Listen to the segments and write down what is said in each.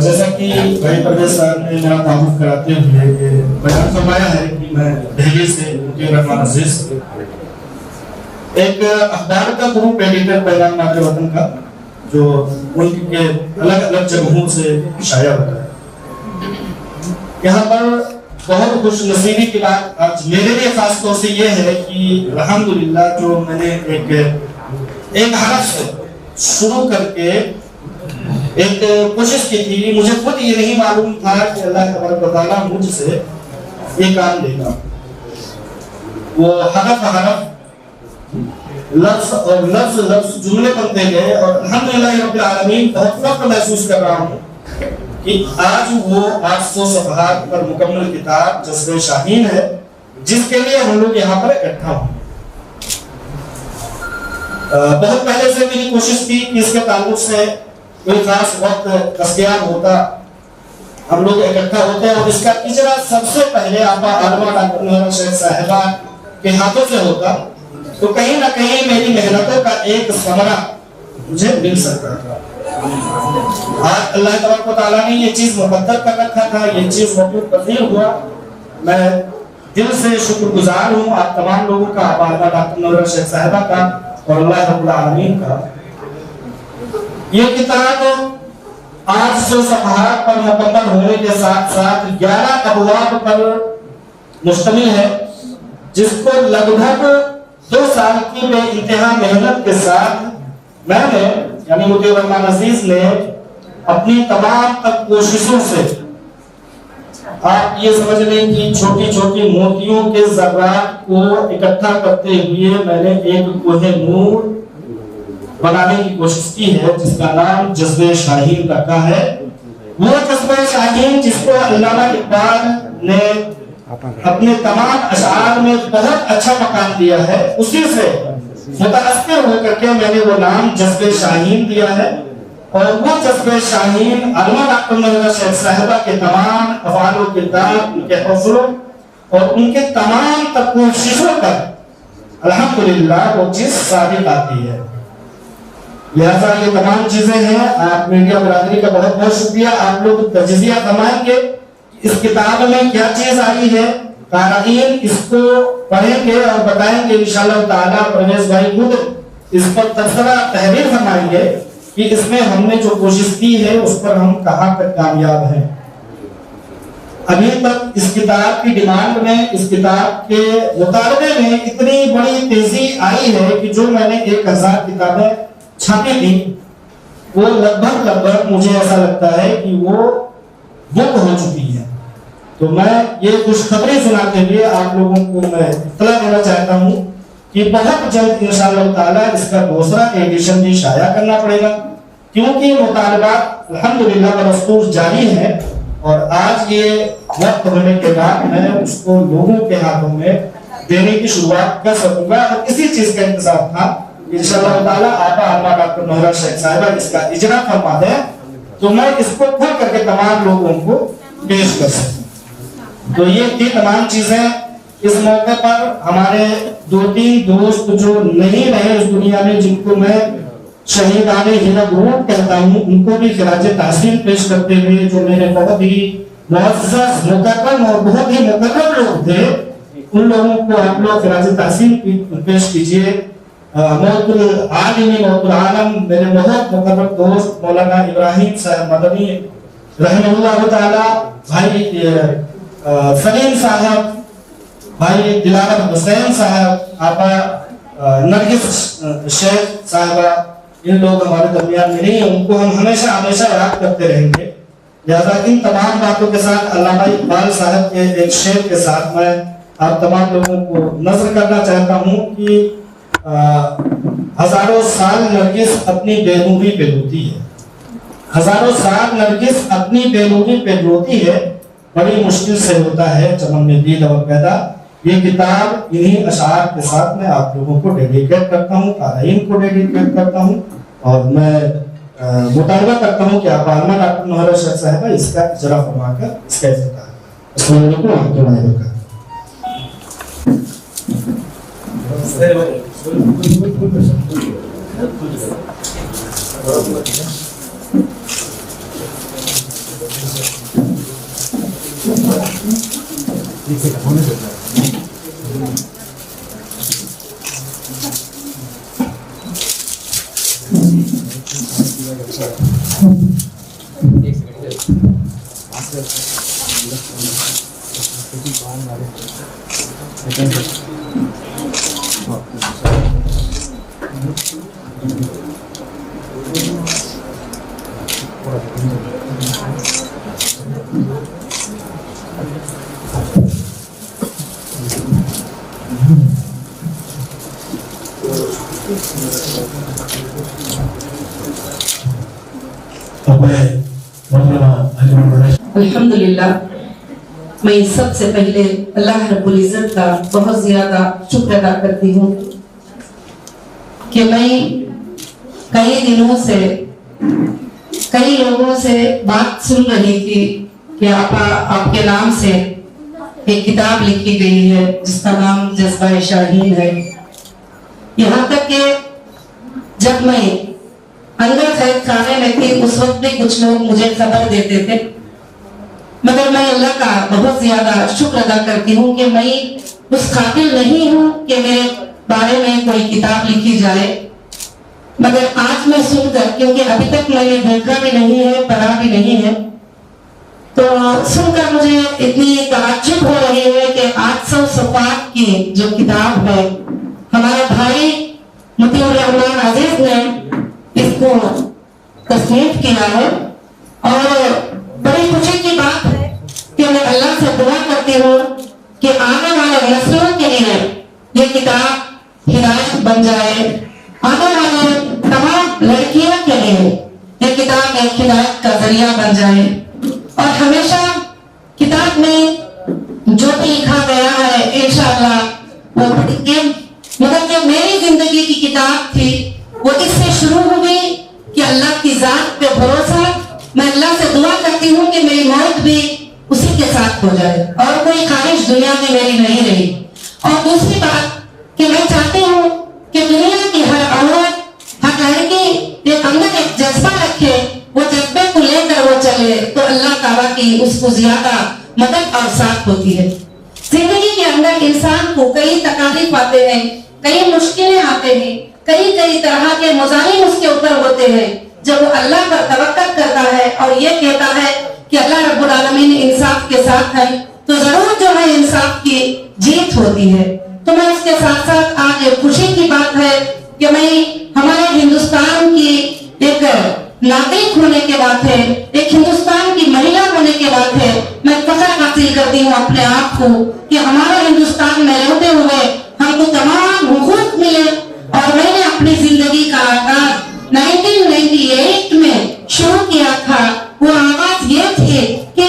جیسا کہ بھائی پرویز صاحب نے میرا تعارف کراتے ہوئے بیان فرمایا ہے کہ میں دہلی سے مطیع الرحمان عزیز ایک اخبار کا گروپ ایڈیٹر پیغام ناظر وطن کا جو ملک کے الگ الگ جگہوں سے شائع ہوتا ہے. یہاں پر بہت خوش نصیبی کی بات آج میرے لیے خاص طور سے یہ ہے کہ الحمدللہ جو میں نے ایک حرف سے شروع کر کے ایک کوشش کی تھی, مجھے خود یہ نہیں معلوم تھا کہ اللہ تبارک و تعالیٰ مجھ سے یہ کام لے گا. وہ حرف لفظ اور لفظ جملے بنتے گئے اور الحمدللہ رب العالمین بہت فخر محسوس کر رہا ہوں کہ آج وہ 800 صفحات پر مکمل کتاب جذبہ شاہین ہے جس کے لیے ہم لوگ یہاں پر اکٹھا ہوں. بہت پہلے سے میری کوشش تھی کہ اس کے تعلق سے کوئی خاص وقت دستیاب ہوتا, ہم لوگ اکٹھا ہوتے اور اس کا اجرا سب سے پہلے آپا عالمہ ڈاکٹر نورہ شیخ صاحبہ کے ہاتھوں سے ہوتا تو کہیں نہ کہیں میری محنتوں کا ایک ثمرہ مجھے مل سکتا تھا. آج اللہ تبارک و تعالیٰ نے یہ چیز مقدر کر رکھا تھا, یہ چیز وقوع پذیر ہوا. میں دل سے شکر گزار ہوں آپ تمام لوگوں کا, آپا عالمہ ڈاکٹر نورہ شیخ صاحبہ کا اور اللہ رب العالمین کا. یہ کتاب 800 صفحات پر مکمل ہونے کے ساتھ ساتھ 11 ابواب پر مشتمل ہے جس کو لگ بھگ 2 سال کی بے انتہا محنت کے ساتھ میں نے یعنی مطیع الرحمان عزیز نے اپنی تمام تک کوششوں سے, آپ یہ سمجھ لیں کہ چھوٹی چھوٹی موتیوں کے ذرات کو اکٹھا کرتے ہوئے میں نے ایک کوہ نور بنانے کی کوشش کی ہے جس کا نام جذبہ شاہین رکھا ہے. وہ جذبہ شاہین جس کو علامہ اقبال نے اپنے تمام اشعار میں بہت اچھا مقام دیا ہے, اسی سے متاثر ہو کر کے میں نے وہ نام جذبہ شاہین دیا ہے. اور وہ جذبہ شاہین علامہ ڈاکٹر نورہ شیخ صاحبہ کے تمام افعال و کردار, ان کے حوصلوں اور ان کے تمام تک کوششوں پر الحمدللہ وہ چیز ثابت آتی ہے. لہذا یہ تمام چیزیں ہیں. آپ میڈیا برادری کا بہت بہت شکریہ. آپ لوگ تجزیہ فرمائیں گے اس کتاب میں کیا چیز آئی ہے, قارئین اس کو پڑھیں گے اور بتائیں گے انشاءاللہ تعالیٰ. پرویز بھائی خود اس پر تبصرہ تحریر فرمائیں گے کہ اس میں ہم نے جو کوشش کی ہے اس پر ہم کہاں تک کامیاب ہیں. ابھی تک اس کتاب کی ڈیمانڈ میں, اس کتاب کے مطالبے میں اتنی بڑی تیزی آئی ہے کہ جو میں نے 1000 کتابیں چھاپی تھی وہ لگ بھگ مجھے ایسا لگتا ہے کہ وہ بک ہو چکی ہے. تو میں یہ خوشخبری سناتے ہوئے آپ لوگوں کو میں اطلاع دینا چاہتا ہوں کہ بہت جلد انشاءاللہ تعالیٰ اس کا دوسرا ایڈیشن بھی شائع کرنا پڑے گا, کیونکہ مطالبات الحمدللہ بدستور جاری ہیں اور آج یہ وقت ہونے کے بعد میں اس کو لوگوں کے ہاتھوں میں دینے کی شروعات کر سکوں گا. اور اسی چیز کا انتظار تھا انشاءاللہ تعالیٰ آپا عالمہ ڈاکٹر نورہ شیخ صاحبہ اس کا اجرا فرما دیں تو میں اس کو کھول کر کے تمام لوگوں کو پیش کر سکوں. تو یہ تھی تمام چیزیں. اس موقع پر ہمارے 2-3 دوست جو نہیں رہے اس دنیا میں, جن کو میں شہیدان ہیرا گروپ کہتا ہوں, ان کو بھی خراج تحسین پیش کرتے ہوئے, جو میرے بہت ہی معزز مکرم اور بہت ہی مکرم لوگ تھے, ان لوگوں کو آپ لوگ خراج تحسین پیش کیجئے. موت العالم موت العالم میرے بہت مقرب دوست مولانا ابراہیم صاحب مدنی رحمہ اللہ تعالی, بھائی سلیم صاحب, بھائی دلالہ حسین صاحب, آپا نرگس شیخ صاحبہ, ان لوگ ہمارے درمیان میں نہیں ہیں, ان کو ہم ہمیشہ ہمیشہ یاد کرتے رہیں گے. لہذا ان تمام باتوں کے ساتھ علامہ اقبال صاحب کے ایک شعر کے ساتھ میں آپ تمام لوگوں کو نظر کرنا چاہتا ہوں کہ ہزاروں سال نرگس اپنی بے نوری پہ روتی ہے, ہزاروں سال نرگس اپنی بے نوری پہ روتی ہے, بڑی مشکل سے ہوتا ہے چمن میں دل اور پیدا. یہ کتاب انہی اشعار کے ساتھ میں آپ لوگوں کو ڈیڈیکیٹ کرتا ہوں, قارئین کو ڈیڈیکیٹ کرتا ہوں, اور میں مطالبہ کرتا ہوں کہ آپ عالمہ ڈاکٹر نورہ شیخ صاحبہ اس کا اجرا فرما کر اس کا افتتاح کریں. السلام علیکم ورحمۃ اللہ وبرکاتہ. Good. अल्हम्दुलिल्लाह, मैं सबसे पहले अल्लाह रब्बुल इज़्ज़त का बहुत ज़्यादा शुक्र अदा करती हूँ कि मैं कई दिनों से कई लोगों से बात सुन रही थी कि आपके नाम से एक किताब लिखी गई है जिसका नाम जज्बा शाहीन है। यहाँ तक कि जब मैं अंदर खैर खाने में थी उस वक्त भी कुछ लोग मुझे खबर देते थे, मगर मैं अल्लाह का बहुत ज्यादा शुक्र अदा करती हूँ कि मैं उस काबिल नहीं हूँ कि मेरे बारे में कोई किताब लिखी जाए। मगर आज मैं सुनकर, क्योंकि अभी तक मैंने देखा भी नहीं है, पढ़ा भी नहीं है, तो सुनकर मुझे इतनी ताज्जुब हो रही है कि 800 सफ़ात की जो किताब है, हमारे भाई मुतीउर रहमान अजीज ने इसको तस्नीफ किया है। और बड़ी खुशी की बात है कि मैं अल्लाह से दुआ करती हूँ कि आने वाले नस्लों के लिए ये किताब हिदायत बन जाए, आने वाले तमाम लड़कियों के लिए ये किताब एक हिदायत का जरिया बन जाए। और हमेशा किताब में जो भी लिखा गया है इंशाअल्लाह वो पढ़ेंगे। मगर जो मेरी जिंदगी की किताब थी वो इससे शुरू हुई कि अल्लाह की जात पे भरोसा, मैं अल्लाह से दुआ करती हूँ कि मेरी मौत भी उसी के साथ हो जाए और कोई ख्वाहिश दुनिया में मेरी नहीं रही। और दूसरी बात कि मैं चाहती हूँ कि दुनिया की हर औरत, हर लड़की एक अंदर एक जज्बा रखे, वो जज्बे को लेकर वो चले तो अल्लाह ताला की उसको ज्यादा मदद और साथ होती है। जिंदगी के अंदर इंसान को कई तकलीफ आते हैं, कई मुश्किलें आते हैं, कई कई तरह के मज़ाहिर उसके ऊपर होते हैं। जब वो अल्लाह पर तवक्कल करता है और ये कहता है कि अल्लाह रब्बुल आलमीन इंसाफ के साथ है, तो जरूर जो है इंसाफ की जीत होती है। तो मैं इसके साथ साथ आज एक खुशी की बात है कि मैं हमारे हिंदुस्तान की एक नागरिक होने के बाद है, एक हिंदुस्तान की महिला होने के बाद है, मैं फख्र हासिल करती हूँ अपने आप को कि हमारे हिंदुस्तान में रहते हुए हमको तमाम हुकूक मिले। और मैंने अपनी जिंदगी का आगाज 1998 में शुरू किया था। वो आवाज ये थी कि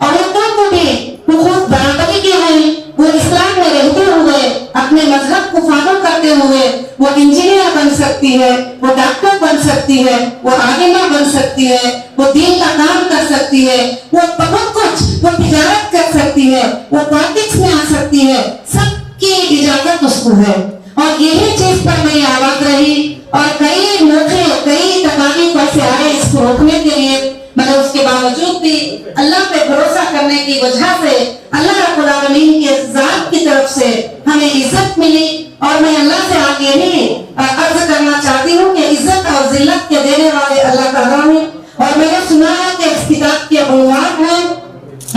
औरतों को भी हुकूक बराबरी के हैं, वो इस्लाम में रहते हुए अपने मजहब को फॉलो करते हुए वो इंजीनियर बन सकती है, वो डॉक्टर बन सकती है, वो आलिमा बन सकती है, वो दीन का काम कर सकती है, वो बहुत कुछ, वो तिजारत कर सकती है, वो पॉलिटिक्स में आ सकती है, सबकी इजाजत उसको है। और यही चीज पर मेरी आवाज रही और कई मौके, कई तकालीफ ऐसे आए इसको रोकने के लिए, मगर उसके बावजूद भी अल्लाह पे भरोसा करने की वजह से अल्लाह रब्बुल आलमीन के जात की तरफ से हमें इज्जत मिली। और मैं अल्लाह से आगे ही अर्ज करना चाहती हूँ कि इज्जत और जिल्लत के देने वाले अल्लाह ताला हैं। और मैंने सुना है कि इस किताब के उन्वान है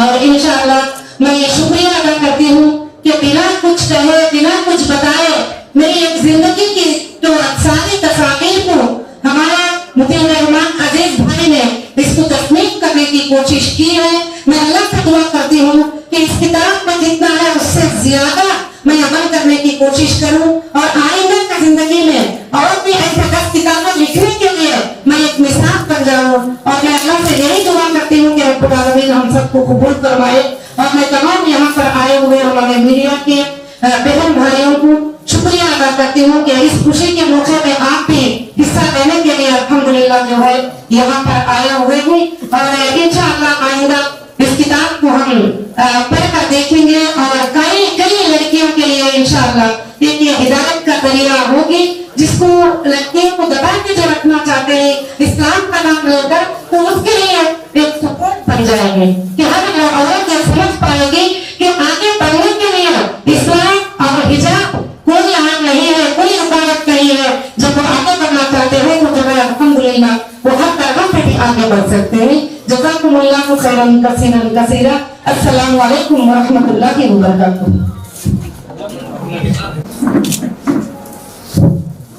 और इंशाअल्लाह मैं ये शुक्रिया अदा करती हूँ कि बिना कुछ कहे, बिना कुछ बताए मेरी एक जिंदगी की जो सारी तस्वीर को हमारा मुतीउर रहमान अजीज भाई ने इसको तस्नीफ करने की कोशिश की है। मैं अल्लाह से दुआ करती हूँ कि इस किताब में जितना है उससे ज्यादा मैं अमल करने की कोशिश करूँ और आइंदा की जिंदगी में और भी ऐसा 10 किताबें लिखने के लिए मैं एक मिसाल बन जाऊँ। और मैं अल्लाह से यही दुआ करती हूँ कि रब्बुल आलमीन हम सबको कबूल फरमाए। और मैं तमाम यहाँ पर आए हुए हमारे मीडिया के बहन भाइयों को शुक्रिया अदा करती हूँ कि इस खुशी के मौके में आप भी हिस्सा लेने के लिए अल्हम्दुलिल्लाह जो है यहाँ पर आए हुए हैं। और इंशाअल्लाह आइंदा इस किताब को हम पढ़कर देखेंगे और कई कई लड़कियों के लिए इंशाअल्लाह एक हिदायत का जरिया होगी, जिसको लड़कियों को दबा के जो रखना चाहते हैं इस्लाम का नाम लेकर, तो उसके लिए एक सपोर्ट बन जाएंगे कि हर औरत ये समझ पाएगी कि आगे बढ़ने के लिए इस्लाम और हिजाब कोई आम नहीं है, कोई रुकावट नहीं है। जब वो आगे बढ़ना चाहते हैं तो जो है अल्हम्दुलिल्लाह वो हर तरह से भी आगे बढ़ सकते हैं। जज़ाकुमुल्लाहु खैरन कसीरन कसीरा। अस्सलामु अलैकुम व रहमतुल्लाहि व बरकातुहू।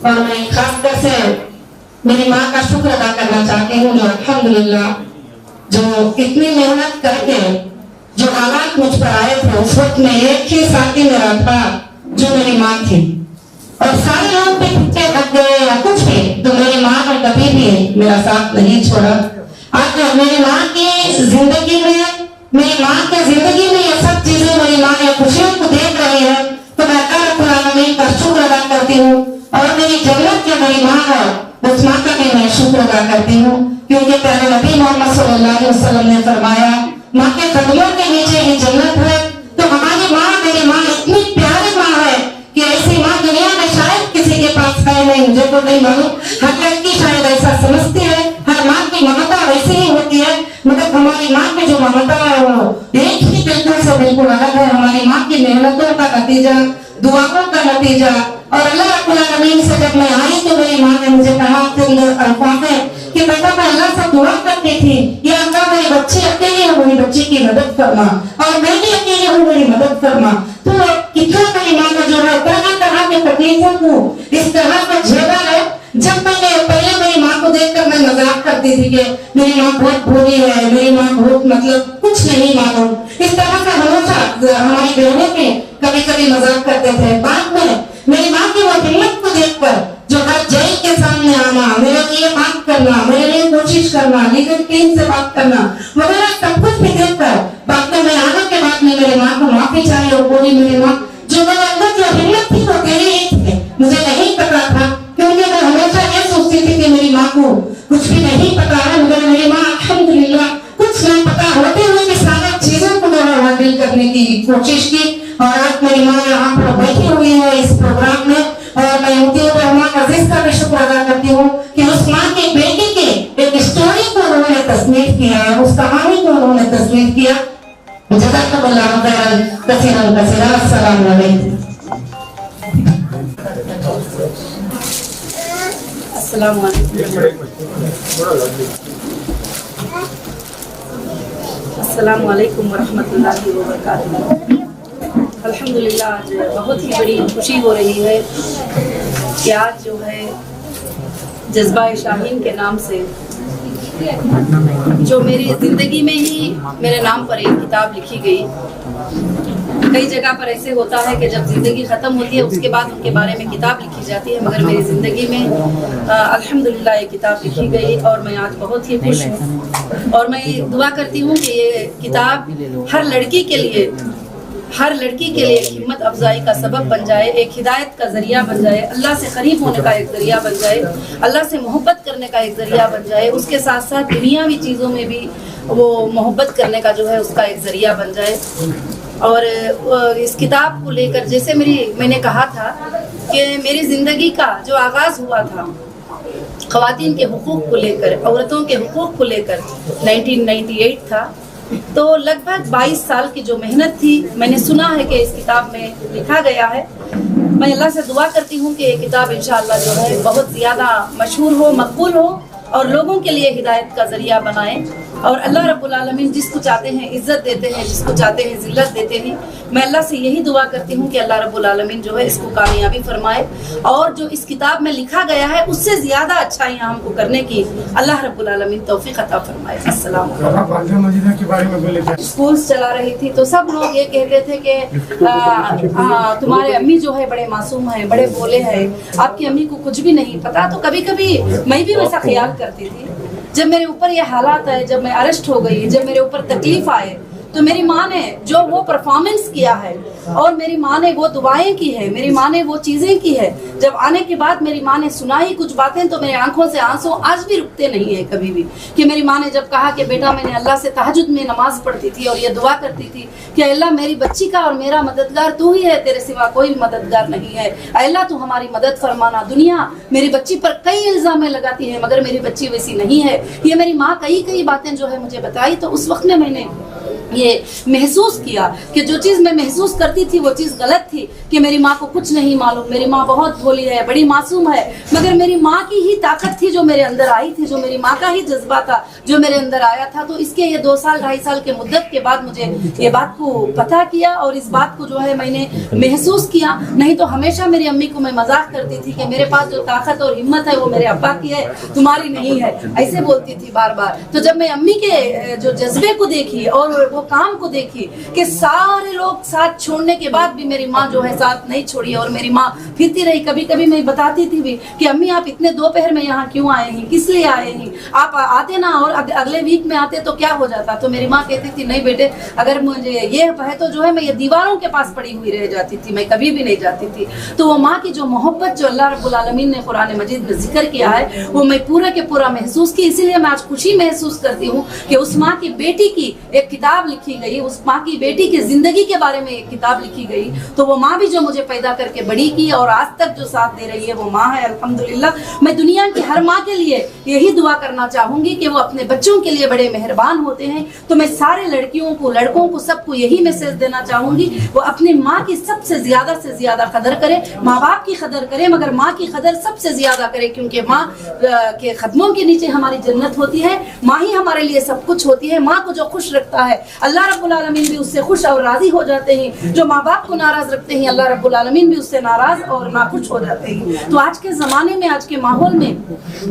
और मैं खासकर से मेरी माँ का शुक्र अदा करना चाहती हूँ जो अल्हम्दुलिल्लाह जो इतनी मेहनत करके जो हालात मुझ पर आए थे, उस वक्त में एक ही साथी मेरा था जो मेरी माँ थी, और सारे लोग भी पीछे हट गए या कुछ भी, तो मेरी माँ ने कभी भी मेरा साथ नहीं छोड़ा। आज मेरी माँ की जिंदगी में, मेरी माँ की जिंदगी में ये सब चीजें मेरी माँ ने खुशियों को देख रही है, तो मैं अल्लाह रब्बुल आलमीन का शुक्र अदा करती हूँ। और मेरी जन्नत जो मेरी माँ है उस माँ का भी मैं शुक्र अदा करती हूँ, क्योंकि प्यारे नबी मोहम्मद सल्लल्लाहु अलैहि वसल्लम ने फरमाया माँ के कदमों के नीचे ही जन्नत है। तो हमारी माँ, मेरी माँ इतनी प्यारी माँ है कि ऐसी माँ दुनिया में शायद किसी के पास है नहीं, मुझे तो नहीं मालूम, हर लड़की शायद ऐसा समझती है। हर माँ की ममता वैसी ही होती है, मगर हमारी माँ की जो ममता है वो एक ही बिल्कुल से बिल्कुल अलग है। हमारी माँ की मेहनतों का नतीजा, दुआओं का नतीजा। और अल्लाह रब्बुल आलमीन से जब मैं आई तो मेरी माँ ने मुझे कहा कि बेटा मैं अल्लाह से दुआ करती थी, या अल्लाह मेरी बच्ची अकेली है, मेरी बच्ची की मदद करना, और मैं भी अकेली हूँ, मेरी मदद करना। तो कितना मेरी माँ को जो है तरह तरह के तकलीफों को इस तरह से झेला है। जब मैंने पहले मेरी माँ को देखकर मैं मजाक करती थी कि मेरी माँ बहुत भोली है, मेरी माँ बहुत मतलब कुछ नहीं मालूम, इस तरह से हमेशा हमारी बहनों के कभी कभी मजाक करते थे। बाद में मेरी माँ की वो हिम्मत को देखकर, जो हर जेल के सामने आना, मेरे लिए बात करना, मेरे लिए कोशिश करना, लीगल टीम से बात करना वगैरह सब कुछ भी देखकर बाद में मैं आने के बाद में मेरी माँ को माफी चाहिए और बोली मेरी माँ जो मेरे अंदर जो हिम्मत थी वो तेरी ही थी, मुझे नहीं पता था, क्योंकि मैं हमेशा ये सोचती थी कि मेरी माँ को कुछ भी नहीं पता है। मगर मेरी माँ अल्हम्दुलिल्लाह कुछ नहीं पता होते हुए भी सारी चीजों को हैंडल करने की कोशिश की। और आज मेरी माँ यहाँ पर बैठी हुई है इस प्रोग्राम में, और मैं उनके रहमान अजीज का भी शुक्र अदा करती हूँ कि उस माँ के बेटे के एक स्टोरी को उन्होंने तस्नीफ किया है, उस कहानी को उन्होंने तस्नीफ किया। जज़ाकल्लाहु खैरन कसीरन कसीरा। अस्सलामु अलैकुम। अस्सलामु अलैकुम वरहमतुल्लाहि वबरकातुहू। अल्हम्दुलिल्लाह आज बहुत ही बड़ी खुशी हो रही है कि आज जो है जज्बा शाहीन के नाम से जो मेरी ज़िंदगी में ही मेरे नाम पर एक किताब लिखी गई। कई जगह पर ऐसे होता है कि जब ज़िंदगी ख़त्म होती है उसके बाद उनके बारे में किताब लिखी जाती है, मगर मेरी ज़िंदगी में अल्हम्दुलिल्लाह ये किताब लिखी गई और मैं आज बहुत ही खुश हूँ। और मैं दुआ करती हूँ कि ये किताब हर लड़की के लिए एक हिम्मत अफजाई का सबब बन जाए, एक हिदायत का ज़रिया बन जाए, अल्लाह से करीब होने का एक ज़रिया बन जाए, अल्लाह से मोहब्बत करने का एक ज़रिया बन जाए, उसके साथ साथ दुनियावी चीज़ों में भी वो मोहब्बत करने का जो है उसका एक ज़रिया बन जाए। और इस किताब को लेकर जैसे मैंने कहा था कि मेरी ज़िंदगी का जो आगाज़ हुआ था ख़वातीन के हुकूक़ को लेकर, औरतों के हुकूक़ को लेकर 1998 था, तो लगभग 22 साल की जो मेहनत थी, मैंने सुना है कि इस किताब में लिखा गया है। मैं अल्लाह से दुआ करती हूँ कि ये किताब इंशाअल्लाह जो है बहुत ज़्यादा मशहूर हो, मकबूल हो और लोगों के लिए हिदायत का ज़रिया बनाए। और अल्लाह रब्बुल आलमीन जिसको चाहते हैं इज़्ज़त देते हैं, जिसको चाहते हैं ज़िल्लत देते हैं। मैं अल्लाह से यही दुआ करती हूँ कि अल्लाह रब्बुल आलमीन जो है इसको कामयाबी फरमाए और जो इस किताब में लिखा गया है उससे ज़्यादा अच्छाइयाँ हमको करने की अल्लाह रब्बुल आलमीन तौफीक अता फरमाए। अस्सलाम वालेकुम। स्कूल्स चला रही थी तो सब लोग ये कहते थे कि तुम्हारे अम्मी जो है बड़े मासूम हैं, बड़े भोले हैं, आपकी अम्मी को कुछ भी नहीं पता। तो कभी कभी मैं भी वैसा ख्याल करती थी। जब मेरे ऊपर ये हालात आए, जब मैं अरेस्ट हो गई, जब मेरे ऊपर तकलीफ आए, तो मेरी माँ ने जो वो परफॉर्मेंस किया है और मेरी माँ ने वो दुआएं की है, मेरी माँ ने वो चीज़ें की है, जब आने के बाद मेरी माँ ने सुनाई कुछ बातें तो मेरी आंखों से आंसू आज भी रुकते नहीं है कभी भी। कि मेरी माँ ने जब कहा कि बेटा मैंने अल्लाह से तहज्जुद में नमाज पढ़ती थी और ये दुआ करती थी कि अल्लाह मेरी बच्ची का और मेरा मददगार तू ही है, तेरे सिवा कोई मददगार नहीं है, अल्लाह तू हमारी मदद फरमाना। दुनिया मेरी बच्ची पर कई इल्जामें लगाती है मगर मेरी बच्ची वैसी नहीं है। ये मेरी माँ कई बातें जो है मुझे बताई, तो उस वक्त में मैंने ये महसूस किया कि जो चीज़ मैं महसूस करती थी वो चीज़ गलत थी, कि मेरी माँ को कुछ नहीं मालूम, मेरी माँ बहुत भोली है, बड़ी मासूम है, मगर मेरी माँ की ही ताकत थी जो मेरे अंदर आई थी, जो मेरी माँ का ही जज्बा था जो मेरे अंदर आया था। तो इसके ये 2 साल 2.5 साल के मुद्दत के बाद मुझे ये बात को पता किया और इस बात को जो है मैंने महसूस किया। नहीं तो हमेशा मेरी अम्मी को मैं मजाक करती थी कि मेरे पास जो ताकत और हिम्मत है वो मेरे अब्बा की है, तुम्हारी नहीं है, ऐसे बोलती थी बार बार। तो जब मैं अम्मी के जो जज्बे को देखी और वो काम को देखी कि सारे लोग साथ छोड़ने के बाद भी मेरी माँ जो है साथ नहीं छोड़ी और मेरी माँ फिरती रही। कभी कभी मैं बताती थी भी कि अम्मी आप इतने दोपहर में यहाँ क्यों आए हैं, किस लिए आए हैं, आप आते ना और अगले वीक में आते तो क्या हो जाता। तो मेरी माँ कहती थी नहीं बेटे, अगर मुझे ये है तो जो है मैं ये दीवारों के पास पड़ी हुई रह जाती थी, मैं कभी भी नहीं जाती थी। तो वो माँ की जो मोहब्बत जो अल्लाह रब्बुल आलमीन ने कुरान मजीद में जिक्र किया है वो मैं पूरा के पूरा महसूस की। इसीलिए मैं आज खुशी महसूस करती हूँ कि उस माँ की बेटी की एक किताब लिखी गई, उस माँ की बेटी की जिंदगी के बारे में एक किताब लिखी गई। तो वो माँ भी जो मुझे पैदा करके बड़ी की और आज तक जो साथ दे रही है वो माँ है, अल्हम्दुलिल्लाह। मैं दुनिया की हर माँ के लिए यही दुआ करना चाहूंगी कि वो अपने बच्चों के लिए बड़े मेहरबान होते हैं। तो मैं सारे लड़कियों को, लड़कों को, सबको यही मैसेज देना चाहूंगी, वो अपनी माँ की सबसे ज्यादा कदर करे, माँ बाप की कदर करे, मगर माँ की कदर सबसे ज्यादा करे, क्योंकि माँ के कदमों के नीचे हमारी जन्नत होती है। माँ ही हमारे लिए सब कुछ होती है। माँ को जो खुश रखता है अल्लाह रब्बुल आलमीन भी उससे खुश और राजी हो जाते हैं। जो माँ बाप को नाराज रखते हैं अल्लाह रब्बुल आलमीन भी उससे नाराज और नाखुश हो जाते हैं। तो आज के ज़माने में, आज के माहौल में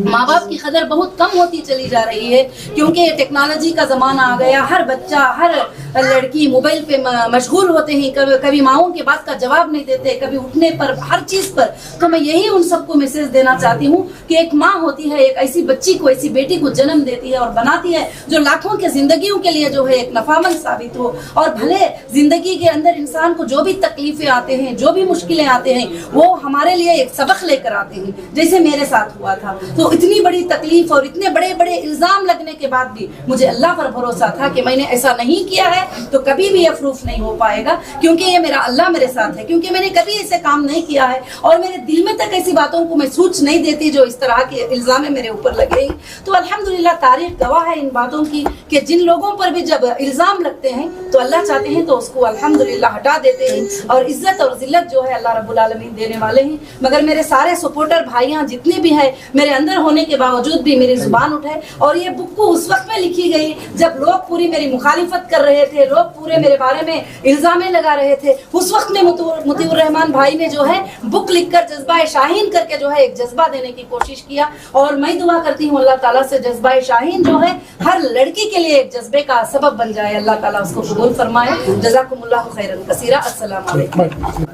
माँ बाप की कदर बहुत कम होती चली जा रही है, क्योंकि टेक्नोलॉजी का ज़माना आ गया। हर बच्चा, हर लड़की मोबाइल पे मशगूल होते हैं, कभी माँओं की बात का जवाब नहीं देते, कभी उठने पर, हर चीज़ पर। तो मैं यही उन सबको मैसेज देना चाहती हूँ कि एक माँ होती है, एक ऐसी बच्ची को, ऐसी बेटी को जन्म देती है और बनाती है जो लाखों के जिंदगियों के लिए जो है एक नफामंद साबित हो। और भले जिंदगी के अंदर इंसान को जो भी तकलीफें आते हैं, जो भी मुश्किलें आते हैं, वो हमारे लिए एक सबक लेकर आते हैं, जैसे मेरे साथ हुआ था। तो इतनी बड़ी तकलीफ और इतने बड़े बड़े इल्जाम लगने के बाद भी मुझे अल्लाह पर भरोसा था कि मैंने ऐसा नहीं किया है तो कभी भी ये प्रूफ नहीं हो पाएगा, क्योंकि ये मेरा अल्लाह मेरे साथ है, क्योंकि मैंने कभी ऐसे काम नहीं किया है और मेरे दिल में तक ऐसी बातों को मैं सोच नहीं देती जो इस तरह के इल्जाम मेरे ऊपर लगे। तो अल्हम्दुलिल्लाह तारीख गवाह है इन बातों की कि जिन लोगों पर भी जब इल्जाम लगते हैं तो अल्लाह चाहते हैं तो उसको अल्हम्दुलिल्लाह हटा देते हैं और इज्जत और जिल्लत जो है अल्लाह रब्बुल आलमीन देने वाले हैं। मगर मेरे सारे सपोर्टर भाइयां जितने भी हैं, मेरे अंदर होने के बावजूद भी मेरी जुबान उठाए। और ये बुक को उस वक्त में लिखी गई जब लोग पूरी मेरी मुखालिफत कर रहे थे, लोग पूरे मेरे बारे में इल्जामें लगा रहे थे। उस वक्त में मुतीउर रहमान भाई ने जो है बुक लिखकर जज्बा शाहीन करके जो है एक जज्बा देने की कोशिश किया। और मैं दुआ करती हूँ अल्लाह ताला से जज्बा शाहीन जो है हर लड़की के लिए एक जज्बे का सबब बन जाए, अल्लाह ताला उसको कबूल फरमाए। जज़ाकुमुल्लाहु खैरन कसीरा। अस्सलामु अलैकुम।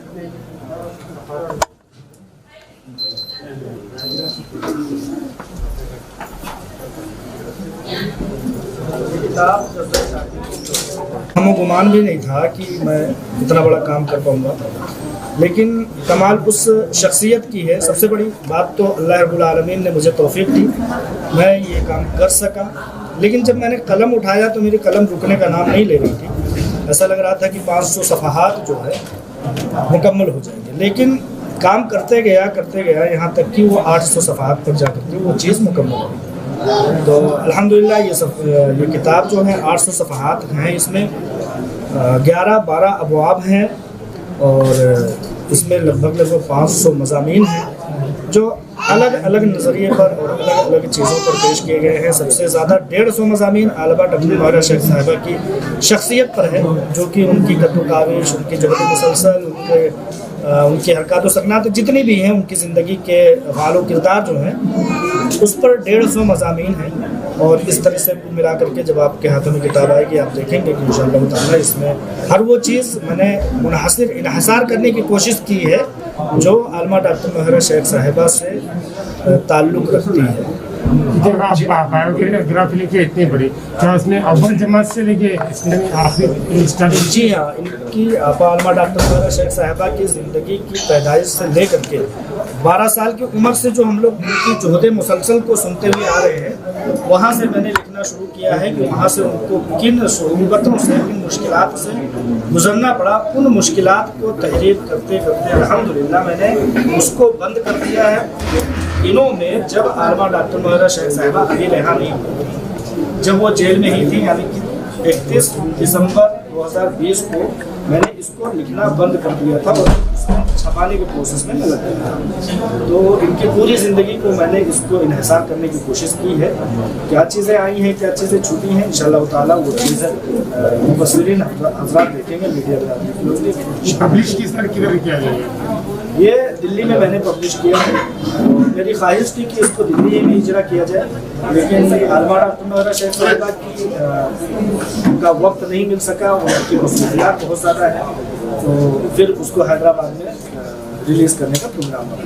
हमें गुमान भी नहीं था कि मैं इतना बड़ा काम कर पाऊंगा, लेकिन कमाल उस शख्सियत की है। सबसे बड़ी बात तो अल्लाह रब्बुल आलमीन ने मुझे तौफीक दी, मैं ये काम कर सका। लेकिन जब मैंने कलम उठाया तो मेरी कलम रुकने का नाम नहीं ले रही थी। ऐसा लग रहा था कि 500 सफ़हात जो है मुकम्मल हो जाएंगे, लेकिन काम करते गया यहाँ तक कि वो 800 सफ़हात पर जा करके वो चीज़ मुकम्मल हो गई। तो अल्हम्दुलिल्लाह ये किताब जो है 800 सफ़हात हैं, इसमें 11-12 अबवाब हैं और इसमें लगभग 500 मज़ामीन हैं जो अलग अलग नज़रिए पर और अलग अलग चीज़ों पर पेश किए गए हैं। सबसे ज़्यादा 150 मज़ामीन आलमा डॉक्टर महरा शेख साहिबा की शख्सियत पर है, जो कि उनकी कद्दो-काविश, उनकी जुहद मुसलसल, उनकी हरकत व सकनात जितनी भी हैं, उनकी ज़िंदगी के हाल व किरदार जो हैं उस पर 150 मज़ामीन हैं। और इस तरह से कुल मिला करके जब आपके हाथों में किताब आएगी आप देखेंगे कि इंशाअल्लाह ताला इसमें हर वो चीज़ मैंने इन्हसार करने की कोशिश की है जो आलमा डॉक्टर महरा शेख साहिबा से ताल्लुक़ रखती है। जब आप बायोग्राफी लिखी इतनी बड़ी, क्या उसमें अव्वल जमात से लेके आखिर स्टार्टिंग? जी हाँ, इनकी आलमा डॉक्टर महरा शेख साहिबा की ज़िंदगी की पैदाइश से लेकर के 12 साल की उम्र से जो हम लोग उनकी जुहद मुसलसल को सुनते हुए आ रहे हैं, वहाँ से मैंने लिखना शुरू किया है कि वहाँ से उनको किन सूबतों से, किन मुश्किलात से गुजरना पड़ा। उन मुश्किलात को तहरीर करते करते अल्हम्दुलिल्लाह मैंने उसको बंद कर दिया है। इन्हों में जब आलमा डॉक्टर महरा शेख साहिबा अभी रिहा नहीं हुई, जब वो जेल में ही थी, यानी कि 31 दिसंबर 2020 को मैंने इसको लिखना बंद कर दिया था और इसको छपाने के प्रोसेस में लगा दिया था। तो इनकी पूरी ज़िंदगी को मैंने इसको इन्हिसार करने की कोशिश की है। क्या चीज़ें आई हैं, क्या चीज़ें छूटी हैं, इंशाअल्लाह ताला वो चीज़ें मुफस्सिरीन हज़रात देखेंगे, मीडिया देखेंगे। पब्लिश किस तरह किधर किया जाएगा? ये दिल्ली में मैंने पब्लिश किया है। मेरी ख्वाहिश थी कि इसको दिल्ली में इजरा किया जाए, लेकिन आलमा डॉक्टर महरा शेख साहिबा की का वक्त नहीं मिल सका, उनकी मसरूफियात बहुत ज़्यादा है, तो फिर उसको हैदराबाद में रिलीज़ करने का प्रोग्राम बना।